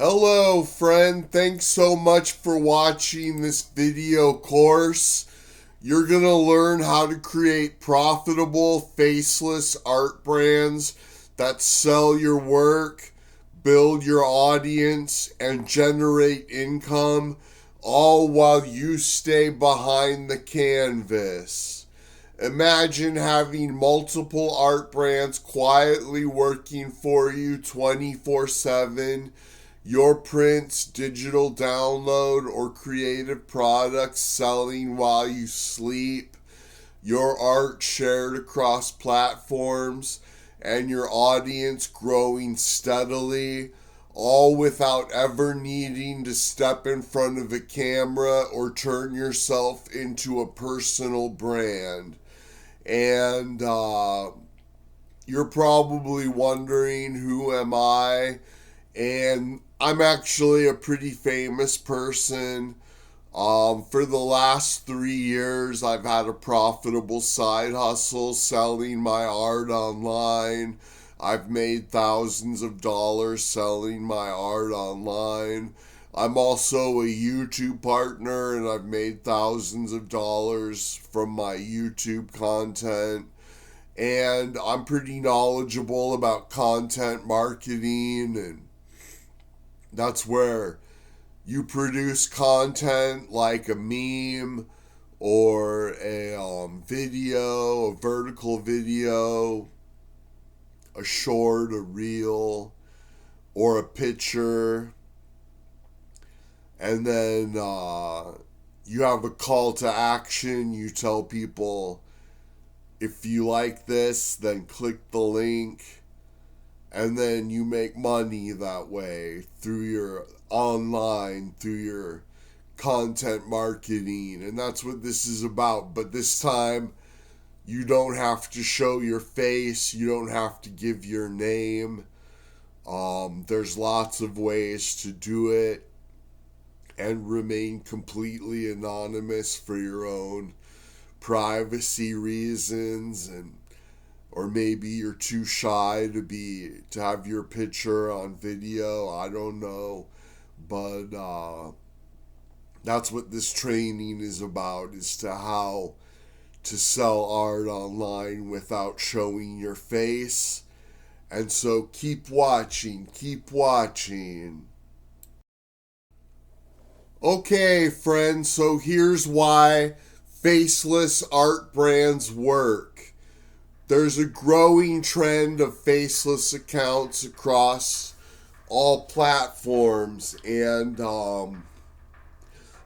Hello friend, thanks so much for watching this video course. You're going to learn how to create profitable faceless art brands that sell your work, build your audience, and generate income, all while you stay behind the canvas. Imagine having multiple art brands quietly working for you 24/7. Your prints, digital download, or creative products selling while you sleep, your art shared across platforms, and your audience growing steadily, all without ever needing to step in front of a camera or turn yourself into a personal brand. And you're probably wondering, who am I? And I'm actually a pretty famous person. For the last 3 years, I've had a profitable side hustle selling my art online. I've made thousands of dollars selling my art online. I'm also a YouTube partner, and I've made thousands of dollars from my YouTube content. And I'm pretty knowledgeable about content marketing, and that's where you produce content like a meme or a video, a vertical video, a short, a reel, or a picture. And then you have a call to action. You tell people, if you like this, then click the link. And then you make money that way through your online, through your content marketing. And that's what this is about. But this time, you don't have to show your face. You don't have to give your name. There's lots of ways to do it and remain completely anonymous for your own privacy reasons, and or maybe you're too shy to have your picture on video. I don't know, but that's what this training is about: is to how to sell art online without showing your face. And so keep watching, keep watching. Okay, friends, so here's why faceless art brands work. There's a growing trend of faceless accounts across all platforms, and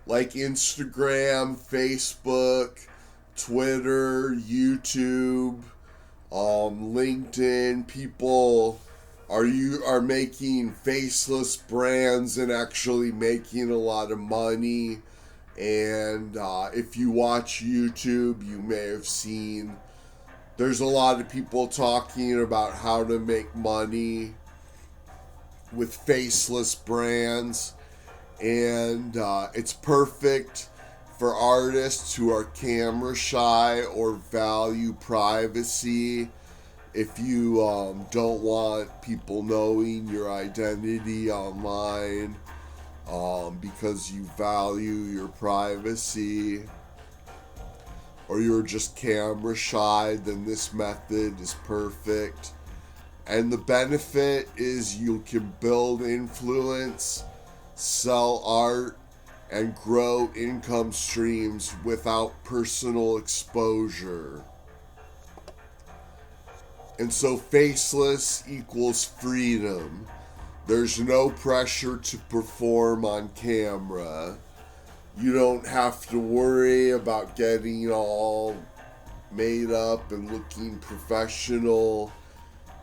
like Instagram, Facebook, Twitter, YouTube, LinkedIn. People are making faceless brands and actually making a lot of money. And if you watch YouTube, you may have seen there's a lot of people talking about how to make money with faceless brands. And it's perfect for artists who are camera shy or value privacy. If you don't want people knowing your identity online, because you value your privacy, or you're just camera shy, then this method is perfect. And the benefit is you can build influence, sell art, and grow income streams without personal exposure. And so faceless equals freedom. There's no pressure to perform on camera. You don't have to worry about getting all made up and looking professional.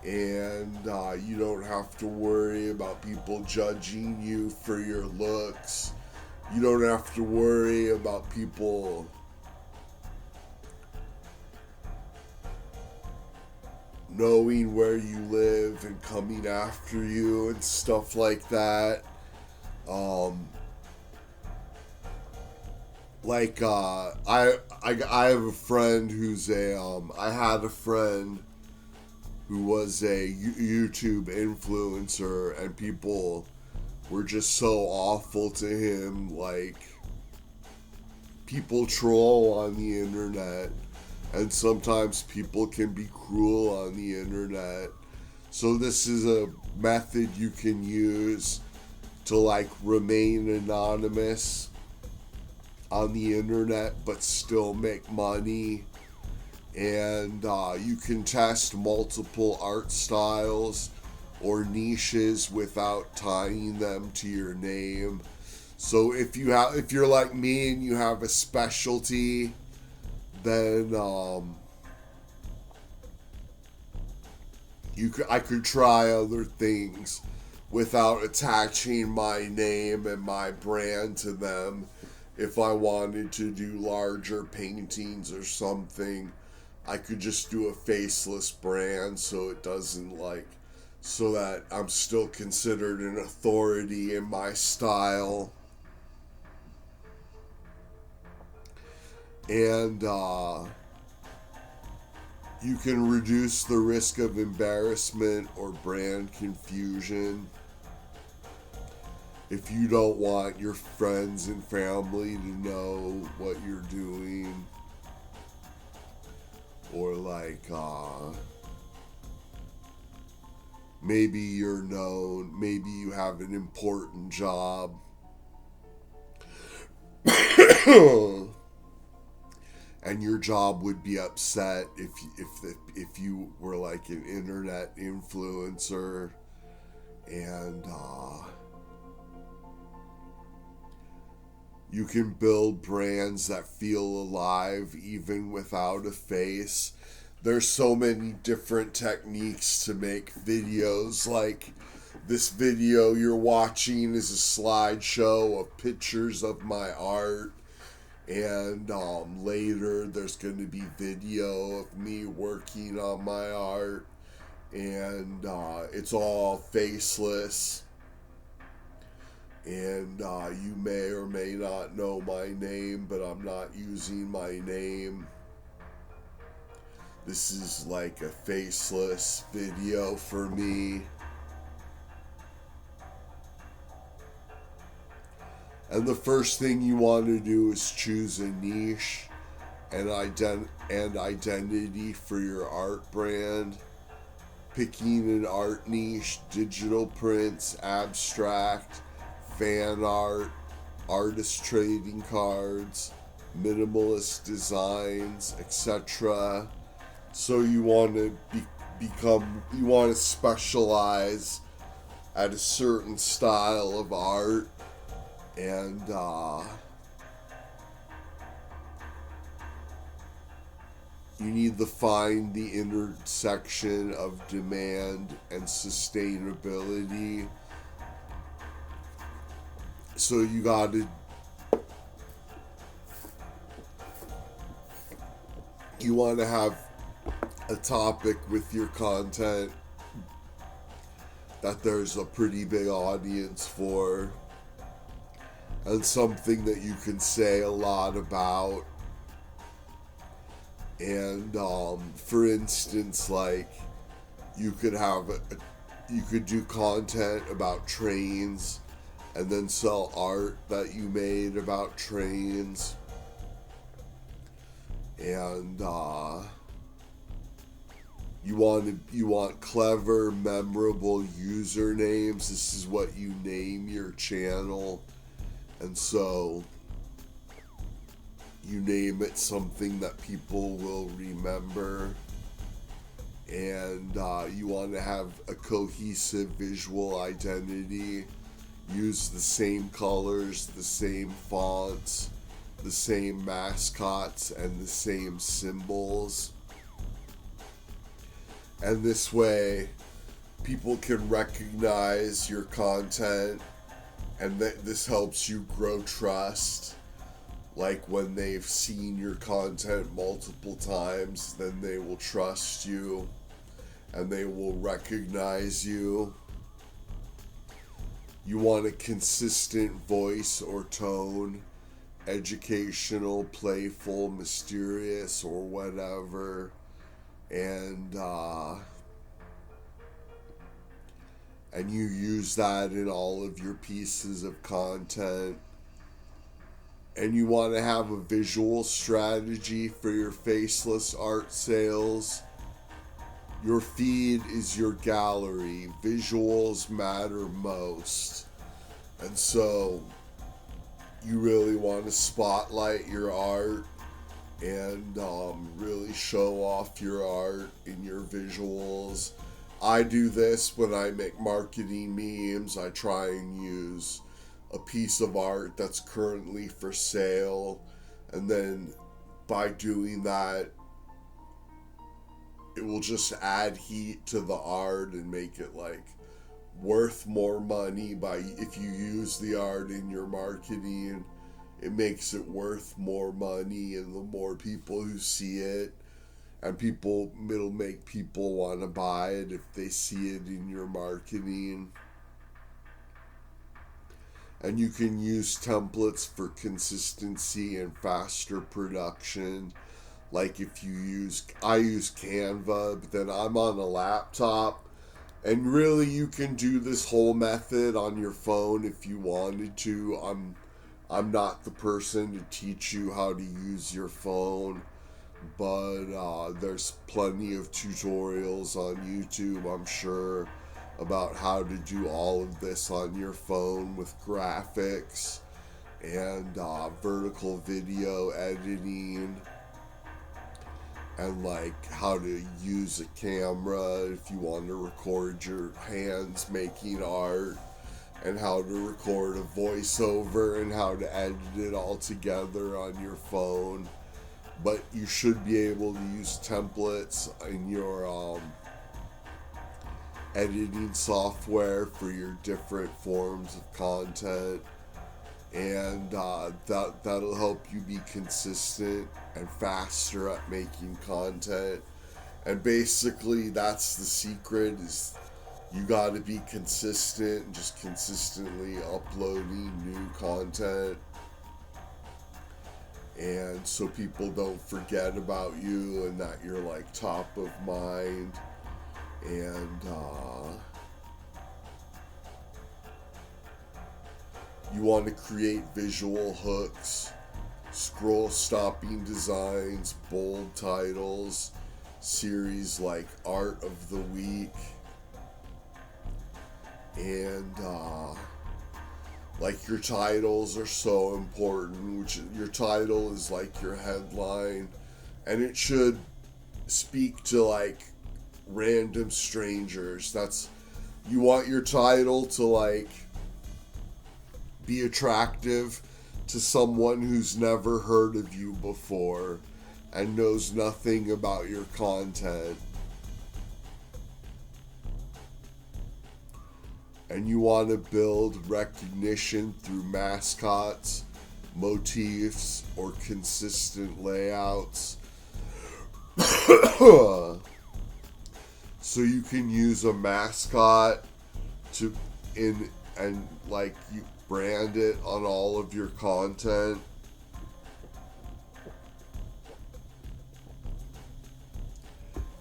And you don't have to worry about people judging you for your looks. You don't have to worry about people knowing where you live and coming after you and stuff like that. I have a friend who's I had a friend who was a YouTube influencer, and people were just so awful to him. Like, people troll on the internet, and sometimes people can be cruel on the internet. So this is a method you can use to like remain anonymous on the internet but still make money. And you can test multiple art styles or niches without tying them to your name. So if you're like me and you have a specialty, then I could try other things without attaching my name and my brand to them. If I wanted to do larger paintings or something, I could just do a faceless brand so it doesn't like, so that I'm still considered an authority in my style. And you can reduce the risk of embarrassment or brand confusion. If you don't want your friends and family to know what you're doing, or like maybe you're known, maybe you have an important job, and your job would be upset if you were like an internet influencer, and you can build brands that feel alive even without a face. There's so many different techniques to make videos. Like this video you're watching is a slideshow of pictures of my art. And later there's going to be video of me working on my art. And it's all faceless. And you may or may not know my name, but I'm not using my name. This is like a faceless video for me. And the first thing you want to do is choose a niche and identity for your art brand. Picking an art niche, digital prints, abstract, fan art, artist trading cards, minimalist designs, etc. So you want to you want to specialize at a certain style of art, and you need to find the intersection of demand and sustainability. So you want to have a topic with your content that there's a pretty big audience for, and something that you can say a lot about. And for instance, like you could do content about trains and then sell art that you made about trains. And you want clever, memorable usernames. This is what you name your channel. And so you name it something that people will remember. And you want to have a cohesive visual identity. Use the same colors, the same fonts, the same mascots, and the same symbols. And this way, people can recognize your content, and this helps you grow trust. Like when they've seen your content multiple times, then they will trust you, and they will recognize you. You want a consistent voice or tone, educational, playful, mysterious, or whatever. And and you use that in all of your pieces of content. And you want to have a visual strategy for your faceless art sales. Your feed is your gallery. Visuals matter most. And so you really want to spotlight your art and really show off your art in your visuals. I do this when I make marketing memes. I try and use a piece of art that's currently for sale, and then by doing that, it will just add heat to the art and make it like worth more money. By if you use the art in your marketing, it makes it worth more money, and the more people who see it, and it'll make people want to buy it if they see it in your marketing. And you can use templates for consistency and faster production. Like I use Canva, but then I'm on a laptop. And really you can do this whole method on your phone if you wanted to. I'm not the person to teach you how to use your phone, but there's plenty of tutorials on YouTube, I'm sure, about how to do all of this on your phone with graphics and vertical video editing, and like how to use a camera if you want to record your hands making art, and how to record a voiceover, and how to edit it all together on your phone. But you should be able to use templates in your editing software for your different forms of content, and that'll help you be consistent and faster at making content. And basically that's the secret, is you got to be consistent and just consistently uploading new content, and so people don't forget about you and that you're like top of mind. And you want to create visual hooks, scroll stopping designs, bold titles, series like Art of the Week, and like your titles are so important, which your title is like your headline, and it should speak to like random strangers. You want your title to like be attractive to someone who's never heard of you before and knows nothing about your content. And you want to build recognition through mascots, motifs, or consistent layouts. So you can use a mascot and like you brand it on all of your content.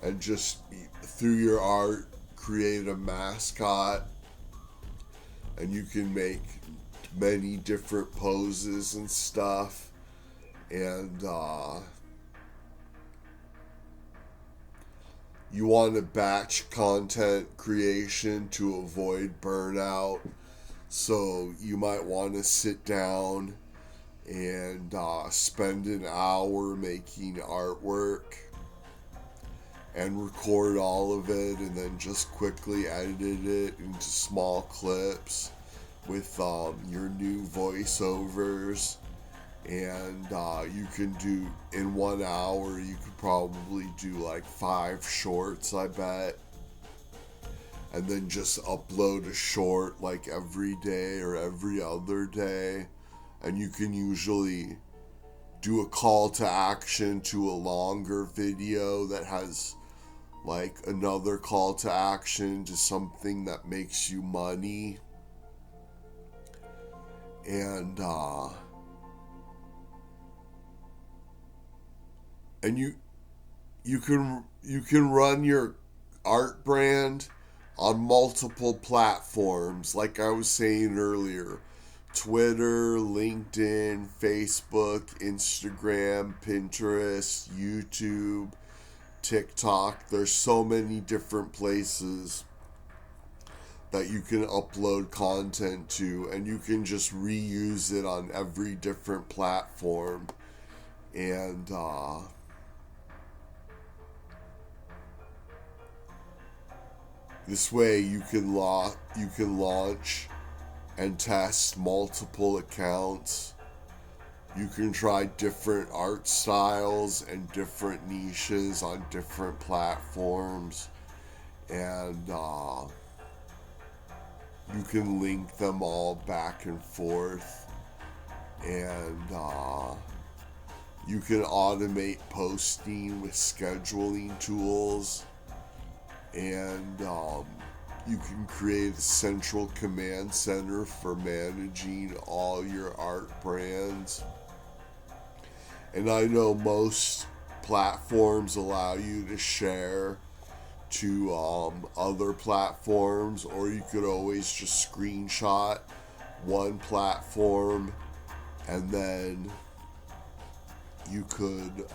And just through your art create a mascot, and you can make many different poses and stuff. And you want to batch content creation to avoid burnout. So you might want to sit down and spend an hour making artwork and record all of it, and then just quickly edit it into small clips with your new voiceovers. And you can do, in 1 hour, you could probably do like 5 shorts, I bet. And then just upload a short like every day or every other day. And you can usually do a call to action to a longer video that has like another call to action to something that makes you money. And you can run your art brand on multiple platforms, like I was saying earlier. Twitter, LinkedIn, Facebook, Instagram, Pinterest, YouTube, TikTok. There's so many different places that you can upload content to, and you can just reuse it on every different platform. And this way you can launch and test multiple accounts. You can try different art styles and different niches on different platforms, and you can link them all back and forth, and you can automate posting with scheduling tools, and you can create a central command center for managing all your art brands. And I know most platforms allow you to share to other platforms, or you could always just screenshot one platform and then you could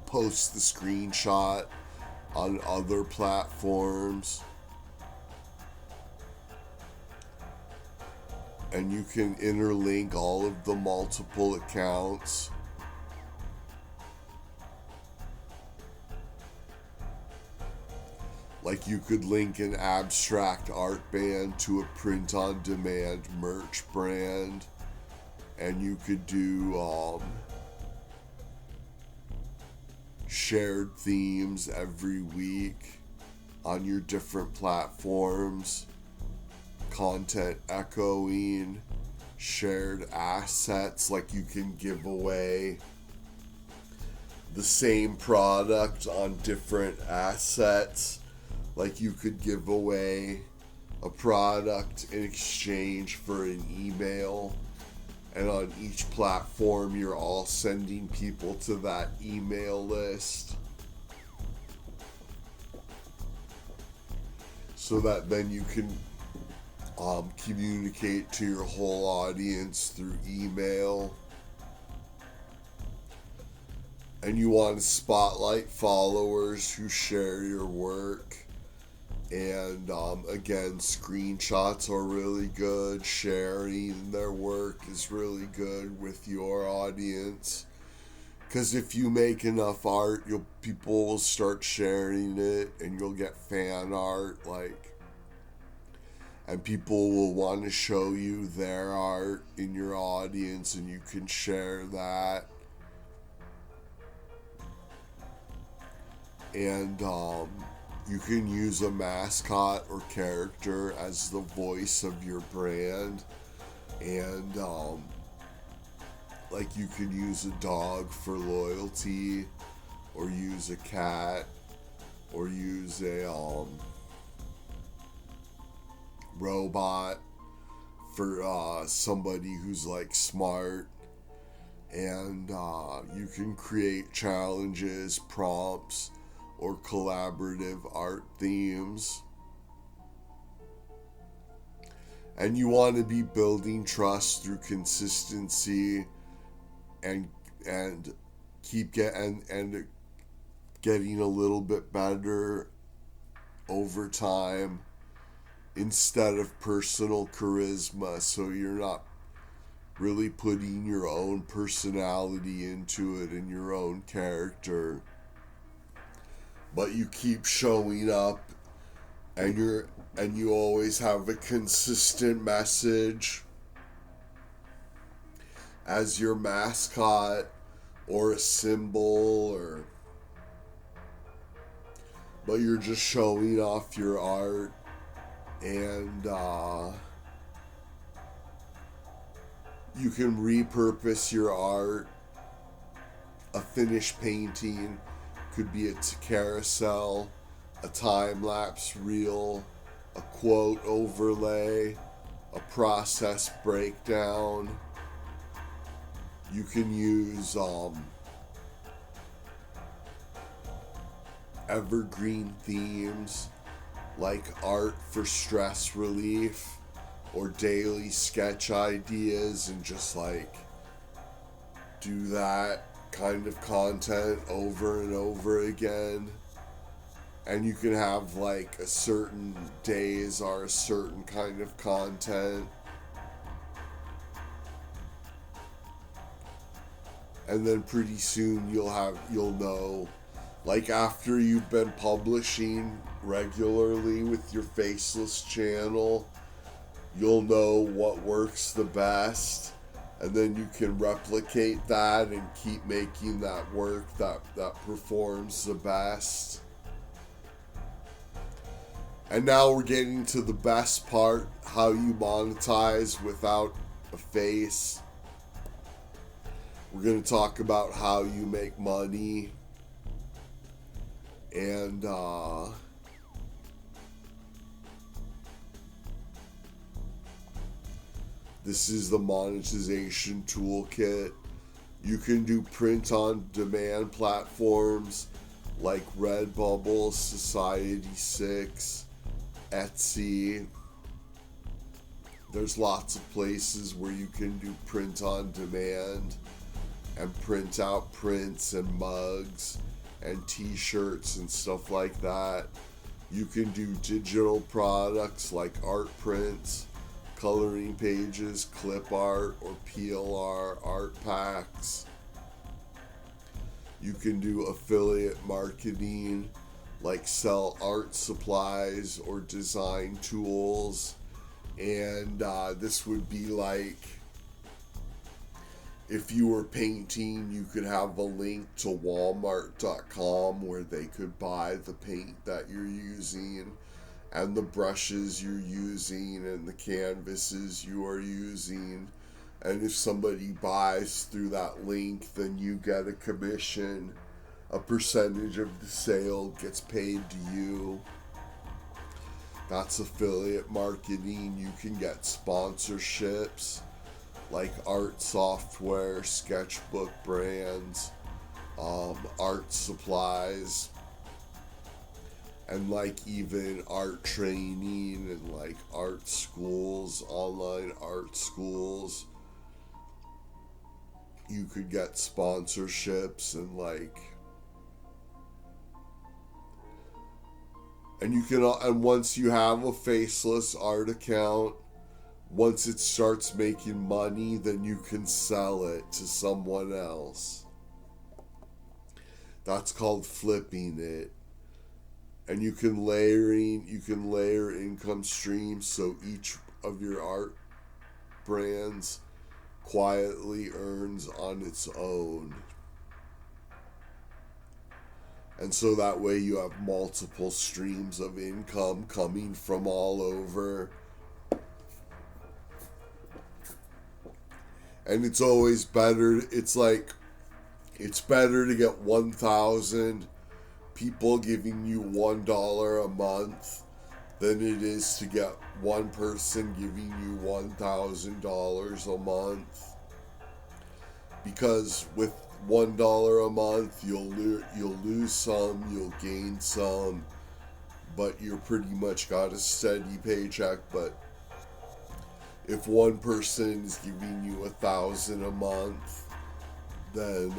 post the screenshot on other platforms. And you can interlink all of the multiple accounts. Like you could link an abstract art band to a print-on-demand merch brand. And you could do shared themes every week on your different platforms. Content echoing, shared assets, like you can give away the same product on different assets. Like you could give away a product in exchange for an email, and on each platform you're all sending people to that email list, so that then you can communicate to your whole audience through email. And you want to spotlight followers who share your work. And again, screenshots are really good. Sharing their work is really good with your audience. Because if you make enough art, people will start sharing it, and you'll get fan art, and people will want to show you their art in your audience, and you can share that. And you can use a mascot or character as the voice of your brand. And like you could use a dog for loyalty, or use a cat, or use a robot for somebody who's like smart. And you can create challenges, prompts, or collaborative art themes. And you want to be building trust through consistency, and keep getting a little bit better over time, instead of personal charisma, so you're not really putting your own personality into it and your own character, but you keep showing up, and you always have a consistent message as your mascot or a symbol, but you're just showing off your art. And you can repurpose your art. A finished painting could be a carousel, a time-lapse reel, a quote overlay, a process breakdown. You can use evergreen themes like art for stress relief or daily sketch ideas, and just like do that kind of content over and over again. And you can have like a certain days are a certain kind of content. And then pretty soon you'll know, like after you've been publishing regularly with your faceless channel, you'll know what works the best, and then you can replicate that and keep making that work that performs the best. And now we're getting to the best part, how you monetize without a face. We're going to talk about how you make money. And this is the monetization toolkit. You can do print on demand platforms like Redbubble, Society6, Etsy. There's lots of places where you can do print on demand and print out prints and mugs and t-shirts and stuff like that. You can do digital products like art prints, coloring pages, clip art, or PLR art packs. You can do affiliate marketing like sell art supplies or design tools. And this would be like, if you were painting, you could have a link to walmart.com where they could buy the paint that you're using and the brushes you're using and the canvases you are using. And if somebody buys through that link, then you get a commission. A percentage of the sale gets paid to you. That's affiliate marketing. You can get sponsorships like art software, sketchbook brands, art supplies, and like even art training and like art schools, online art schools. You could get sponsorships and like, and you can, and once you have a faceless art account, once it starts making money, then you can sell it to someone else. That's called flipping it. And you can layer income streams, so each of your art brands quietly earns on its own. And so that way you have multiple streams of income coming from all over. And it's always better, it's better to get 1,000 people giving you $1 a month than it is to get one person giving you $1,000 a month. Because with $1 a month, you'll lose some, you'll gain some, but you're pretty much got a steady paycheck. But if one person is giving you $1,000 a month, then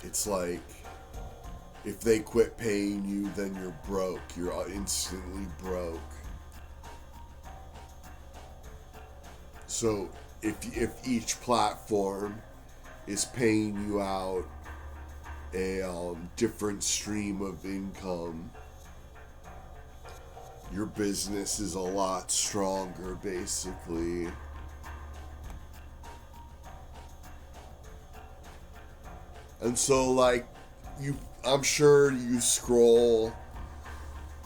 it's like, if they quit paying you, then you're broke. You're instantly broke. So if each platform is paying you out a different stream of income, your business is a lot stronger, basically. And so, like, I'm sure you scroll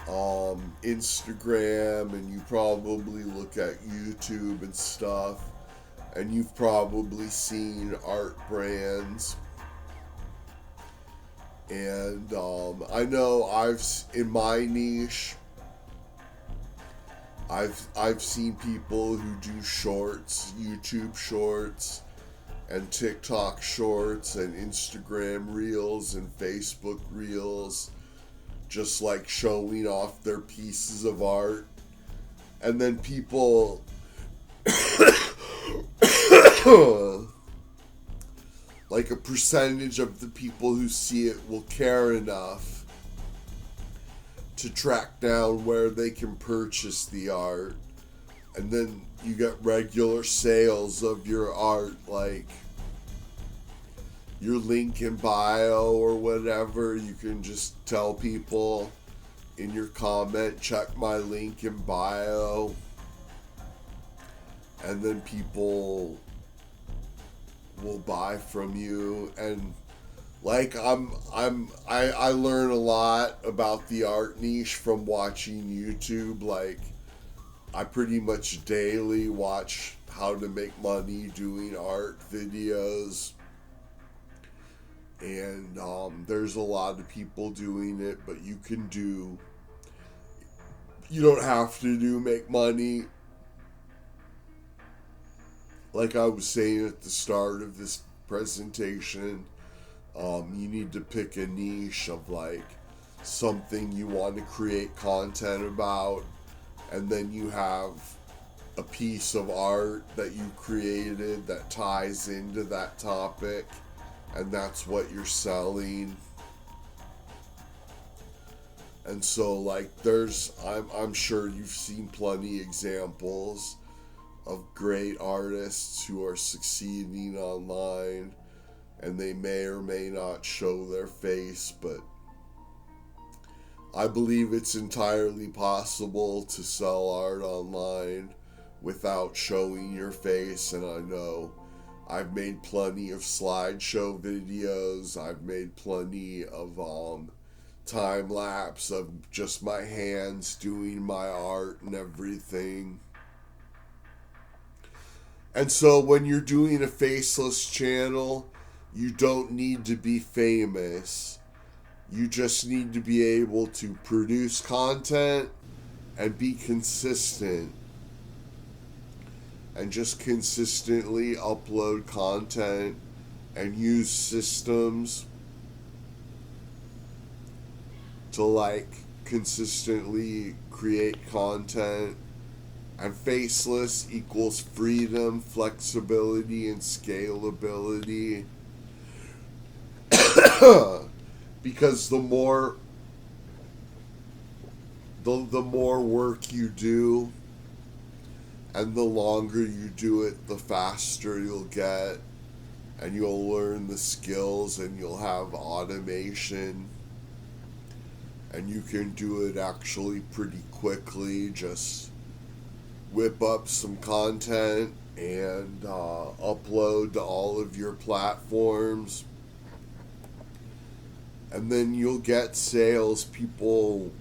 Instagram, and you probably look at YouTube and stuff, and you've probably seen art brands. And I know in my niche, I've seen people who do shorts, YouTube shorts, and TikTok shorts and Instagram reels and Facebook reels, just like showing off their pieces of art. And then people like a percentage of the people who see it will care enough to track down where they can purchase the art. And then you get regular sales of your art, like your link in bio or whatever. You can just tell people in your comment, check my link in bio. And then people will buy from you. And like I learn a lot about the art niche from watching YouTube. Like I pretty much daily watch how to make money doing art videos. And there's a lot of people doing it, but you don't have to make money. Like I was saying at the start of this presentation, you need to pick a niche of like something you want to create content about, and then you have a piece of art that you created that ties into that topic, and that's what you're selling. And so like I'm sure you've seen plenty examples of great artists who are succeeding online, and they may or may not show their face, but I believe it's entirely possible to sell art online without showing your face. And I know I've made plenty of slideshow videos. I've made plenty of time lapse of just my hands doing my art and everything. And so when you're doing a faceless channel, you don't need to be famous. You just need to be able to produce content and be consistent. And just consistently upload content and use systems to like consistently create content. And faceless equals freedom, flexibility, and scalability. Because the more work you do, and the longer you do it, the faster you'll get, and you'll learn the skills, and you'll have automation, and you can do it actually pretty quickly. Just whip up some content and upload to all of your platforms, and then you'll get sales. People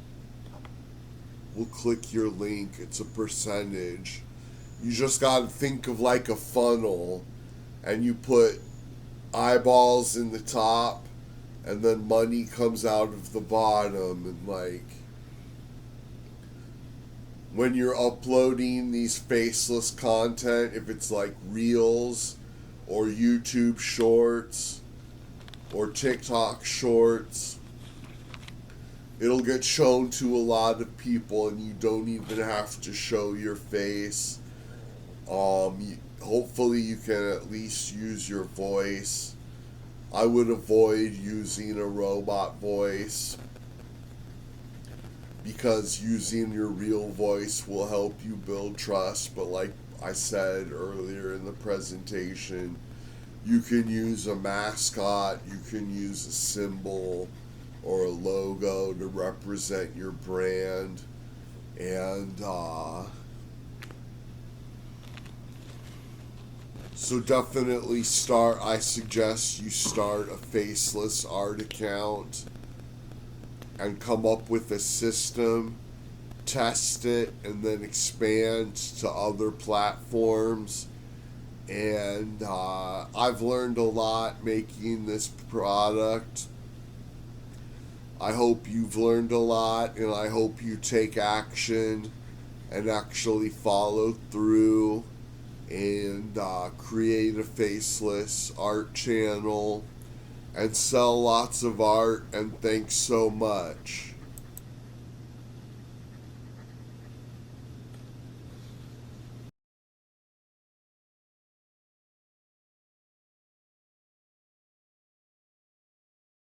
will click your link. It's a percentage. You just gotta think of like a funnel, and you put eyeballs in the top, and then money comes out of the bottom. And like when you're uploading these faceless content, if it's like reels or YouTube shorts or TikTok shorts, it'll get shown to a lot of people, and you don't even have to show your face. Hopefully you can at least use your voice. I would avoid using a robot voice, because using your real voice will help you build trust. But like I said earlier in the presentation, you can use a mascot, you can use a symbol or a logo to represent your brand. And so definitely I suggest you start a faceless art account and come up with a system, test it, and then expand to other platforms. And I've learned a lot making this product. I hope you've learned a lot, and I hope you take action and actually follow through and create a faceless art channel and sell lots of art. And thanks so much.